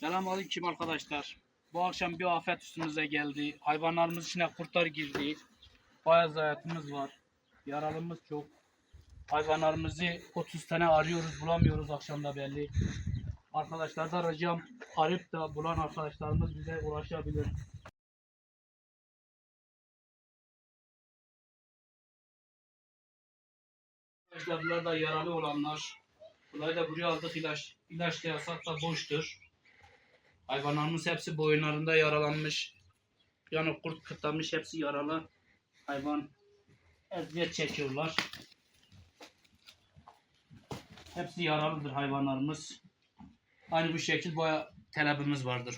Selamünaleyküm arkadaşlar. Bu akşam bir afet üstümüze geldi. Hayvanlarımız içine kurtlar girdi. Bayağı zayiatımız var. Yaralımız çok. Hayvanlarımızı 30 tane arıyoruz, bulamıyoruz akşamda belli. Arkadaşlardan ricam arayıp da bulan arkadaşlarımız bize ulaşabilir. Arkadaşlar bunlar da yaralı olanlar. Bunları da buraya aldık, ilaç da yasak da boştur. Hayvanlarımız hepsi boyunlarında yaralanmış. Yani kurt kıtlamış, hepsi yaralı. Hayvan eziyet çekiyorlar. Hepsi yaralıdır hayvanlarımız. Aynı bu şekilde bayağı talebimiz vardır.